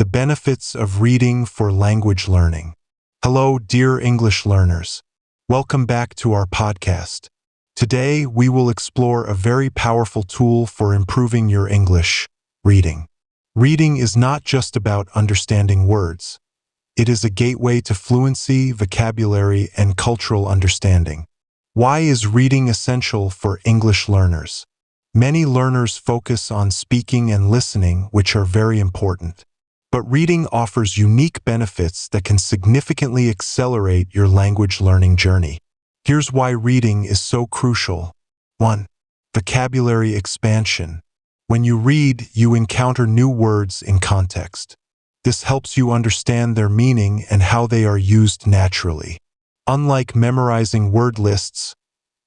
The benefits of reading for language learning. Hello, dear English learners. Welcome back to our podcast. Today, we will explore a very powerful tool for improving your English: reading. Reading is not just about understanding words. It is a gateway to fluency, vocabulary, and cultural understanding. Why is reading essential for English learners? Many learners focus on speaking and listening, which are very important. But reading offers unique benefits that can significantly accelerate your language learning journey. Here's why reading is so crucial. 1. Vocabulary expansion. When you read, you encounter new words in context. This helps you understand their meaning and how they are used naturally. Unlike memorizing word lists,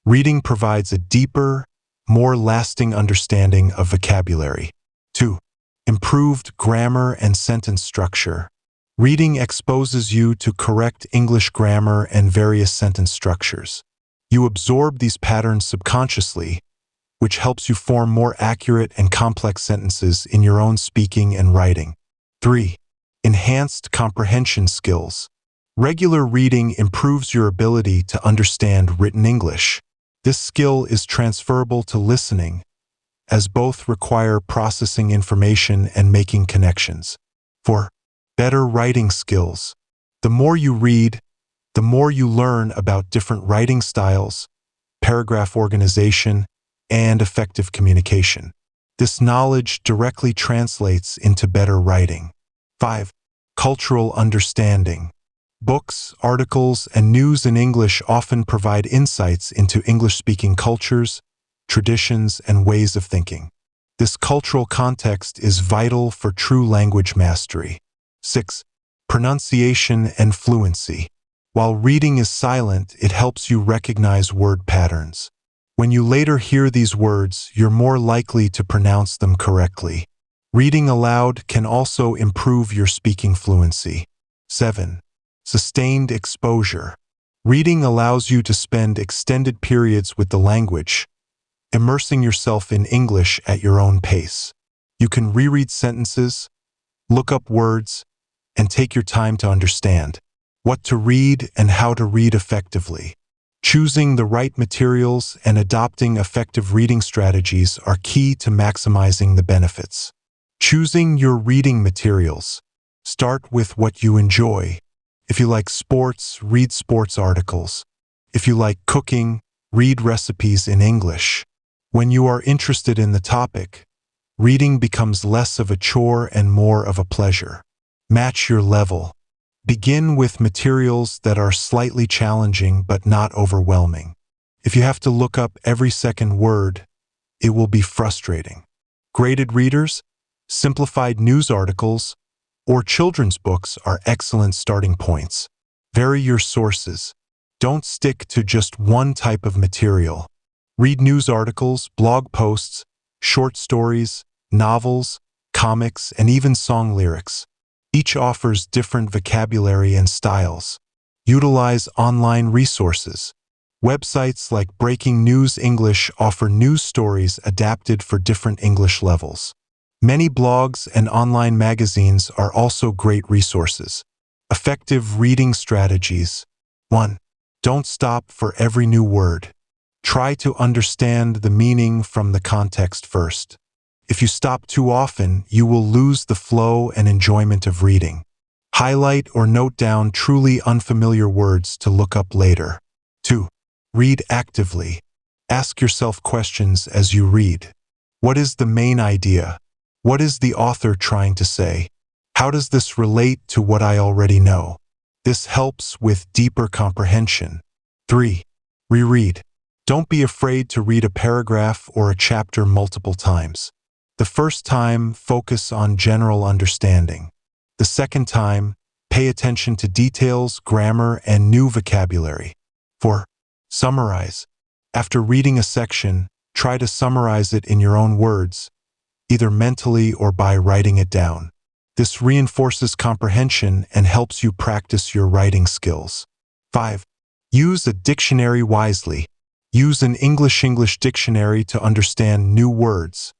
reading provides a deeper, more lasting understanding of vocabulary. 2. Improved grammar and sentence structure. Reading exposes you to correct English grammar and various sentence structures. You absorb these patterns subconsciously, which helps you form more accurate and complex sentences in your own speaking and writing. 3. Enhanced comprehension skills. Regular reading improves your ability to understand written English. This skill is transferable to listening, as both require processing information and making connections. 4. Better writing skills. The more you read, the more you learn about different writing styles, paragraph organization, and effective communication. This knowledge directly translates into better writing. 5. Cultural understanding. Books, articles, and news in English often provide insights into English-speaking cultures, traditions, and ways of thinking. This cultural context is vital for true language mastery. 6. Pronunciation and fluency. While reading is silent, it helps you recognize word patterns. When you later hear these words, you're more likely to pronounce them correctly. Reading aloud can also improve your speaking fluency. 7. Sustained exposure. Reading allows you to spend extended periods with the language, immersing yourself in English at your own pace. You can reread sentences, look up words, and take your time to understand what to read and how to read effectively. Choosing the right materials and adopting effective reading strategies are key to maximizing the benefits. Choosing your reading materials. Start with what you enjoy. If you like sports, read sports articles. If you like cooking, read recipes in English. When you are interested in the topic, reading becomes less of a chore and more of a pleasure. Match your level. Begin with materials that are slightly challenging but not overwhelming. If you have to look up every second word, it will be frustrating. Graded readers, simplified news articles, or children's books are excellent starting points. Vary your sources. Don't stick to just one type of material. Read news articles, blog posts, short stories, novels, comics, and even song lyrics. Each offers different vocabulary and styles. Utilize online resources. Websites like Breaking News English offer news stories adapted for different English levels. Many blogs and online magazines are also great resources. Effective reading strategies. 1. Don't stop for every new word. Try to understand the meaning from the context first. If you stop too often, you will lose the flow and enjoyment of reading. Highlight or note down truly unfamiliar words to look up later. 2. Read actively. Ask yourself questions as you read. What is the main idea? What is the author trying to say? How does this relate to what I already know? This helps with deeper comprehension. 3. Reread. Don't be afraid to read a paragraph or a chapter multiple times. The first time, focus on general understanding. The second time, pay attention to details, grammar, and new vocabulary. 4. Summarize. After reading a section, try to summarize it in your own words, either mentally or by writing it down. This reinforces comprehension and helps you practice your writing skills. 5. Use a dictionary wisely. Use an English dictionary to understand new words,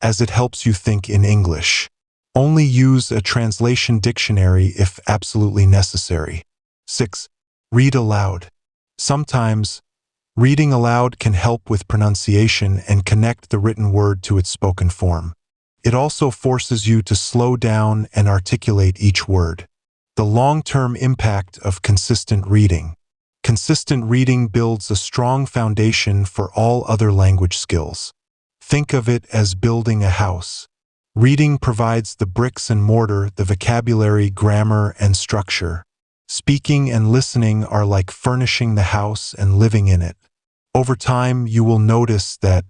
as it helps you think in English. Only use a translation dictionary if absolutely necessary. 6. Read aloud. Sometimes, reading aloud can help with pronunciation and connect the written word to its spoken form. It also forces you to slow down and articulate each word. The long-term impact of consistent reading. Consistent reading builds a strong foundation for all other language skills. Think of it as building a house. Reading provides the bricks and mortar, the vocabulary, grammar, and structure. Speaking and listening are like furnishing the house and living in it. Over time, you will notice that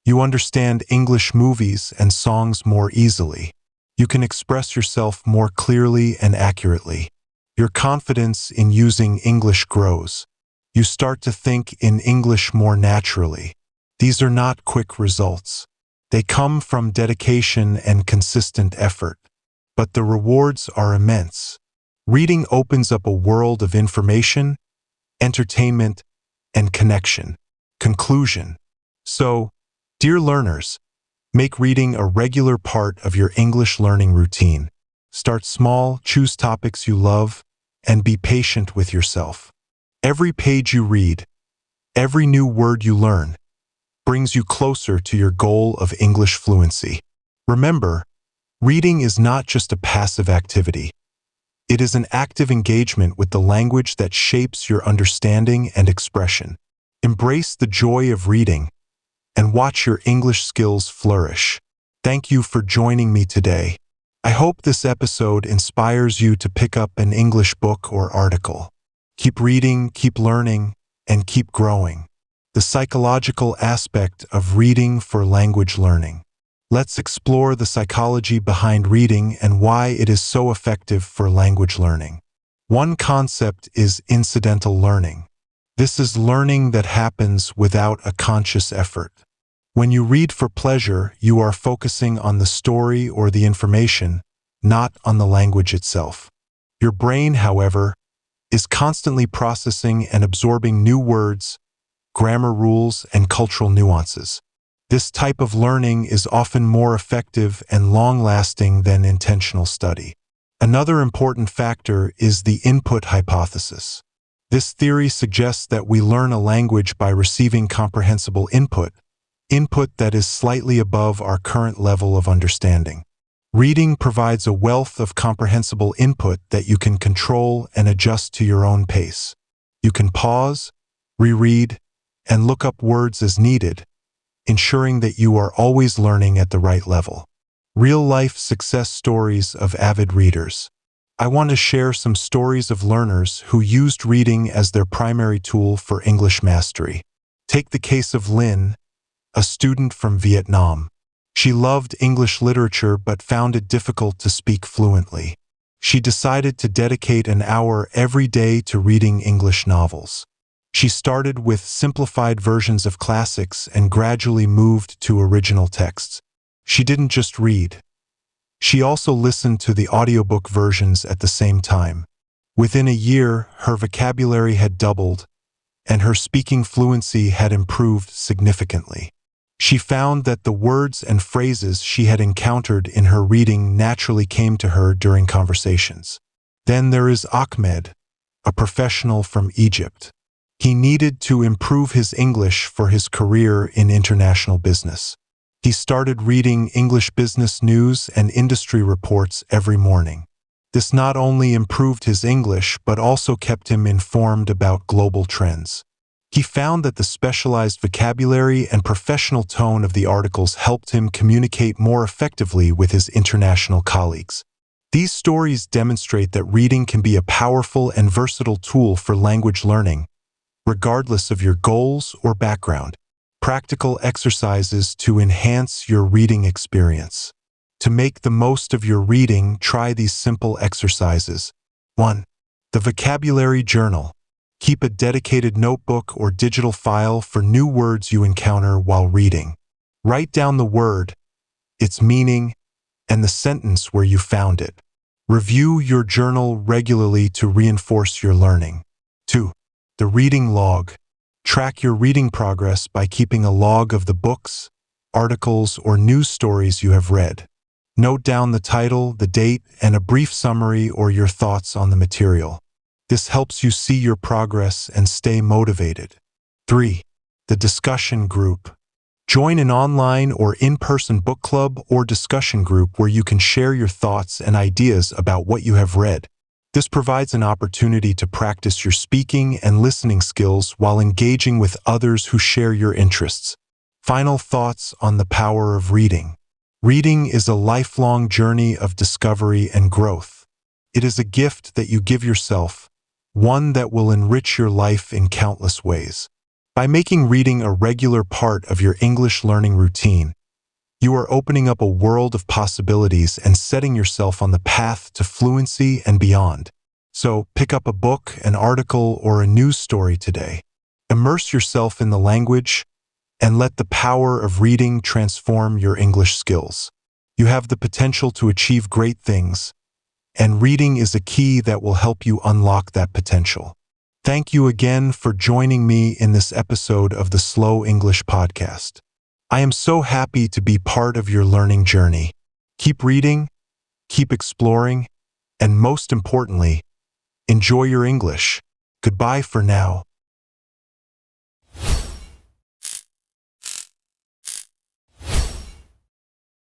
you understand English movies and songs more easily. You can express yourself more clearly and accurately. Your confidence in using English grows. You start to think in English more naturally. These are not quick results. They come from dedication and consistent effort. But the rewards are immense. Reading opens up a world of information, entertainment, and connection. Conclusion. So, dear learners, make reading a regular part of your English learning routine. Start small, choose topics you love, and be patient with yourself. Every page you read, every new word you learn, brings you closer to your goal of English fluency. Remember, reading is not just a passive activity. It is an active engagement with the language that shapes your understanding and expression. Embrace the joy of reading and watch your English skills flourish. Thank you for joining me today. I hope this episode inspires you to pick up an English book or article. Keep reading, keep learning, and keep growing. The psychological aspect of reading for language learning. Let's explore the psychology behind reading and why it is so effective for language learning. One concept is incidental learning. This is learning that happens without a conscious effort. When you read for pleasure, you are focusing on the story or the information, not on the language itself. Your brain, however, is constantly processing and absorbing new words, grammar rules, and cultural nuances. This type of learning is often more effective and long-lasting than intentional study. Another important factor is the input hypothesis. This theory suggests that we learn a language by receiving comprehensible input that is slightly above our current level of understanding. Reading provides a wealth of comprehensible input that you can control and adjust to your own pace. You can pause, reread, and look up words as needed, ensuring that you are always learning at the right level. Real-life success stories of avid readers. I want to share some stories of learners who used reading as their primary tool for English mastery. Take the case of Lynn, a student from Vietnam. She loved English literature but found it difficult to speak fluently. She decided to dedicate an hour every day to reading English novels. She started with simplified versions of classics and gradually moved to original texts. She didn't just read. She also listened to the audiobook versions at the same time. Within a year, her vocabulary had doubled, and her speaking fluency had improved significantly. She found that the words and phrases she had encountered in her reading naturally came to her during conversations. Then there is Ahmed, a professional from Egypt. He needed to improve his English for his career in international business. He started reading English business news and industry reports every morning. This not only improved his English but also kept him informed about global trends. He found that the specialized vocabulary and professional tone of the articles helped him communicate more effectively with his international colleagues. These stories demonstrate that reading can be a powerful and versatile tool for language learning, regardless of your goals or background. Practical exercises to enhance your reading experience. To make the most of your reading, try these simple exercises. 1. The vocabulary journal. Keep a dedicated notebook or digital file for new words you encounter while reading. Write down the word, its meaning, and the sentence where you found it. Review your journal regularly to reinforce your learning. 2. The reading log. Track your reading progress by keeping a log of the books, articles, or news stories you have read. Note down the title, the date, and a brief summary or your thoughts on the material. This helps you see your progress and stay motivated. 3. The discussion group. Join an online or in-person book club or discussion group where you can share your thoughts and ideas about what you have read. This provides an opportunity to practice your speaking and listening skills while engaging with others who share your interests. Final thoughts on the power of reading. Reading is a lifelong journey of discovery and growth. It is a gift that you give yourself, one that will enrich your life in countless ways. By making reading a regular part of your English learning routine, you are opening up a world of possibilities and setting yourself on the path to fluency and beyond. So, pick up a book, an article, or a news story today. Immerse yourself in the language and let the power of reading transform your English skills. You have the potential to achieve great things, and reading is a key that will help you unlock that potential. Thank you again for joining me in this episode of the Slow English Podcast. I am so happy to be part of your learning journey. Keep reading, keep exploring, and most importantly, enjoy your English. Goodbye for now.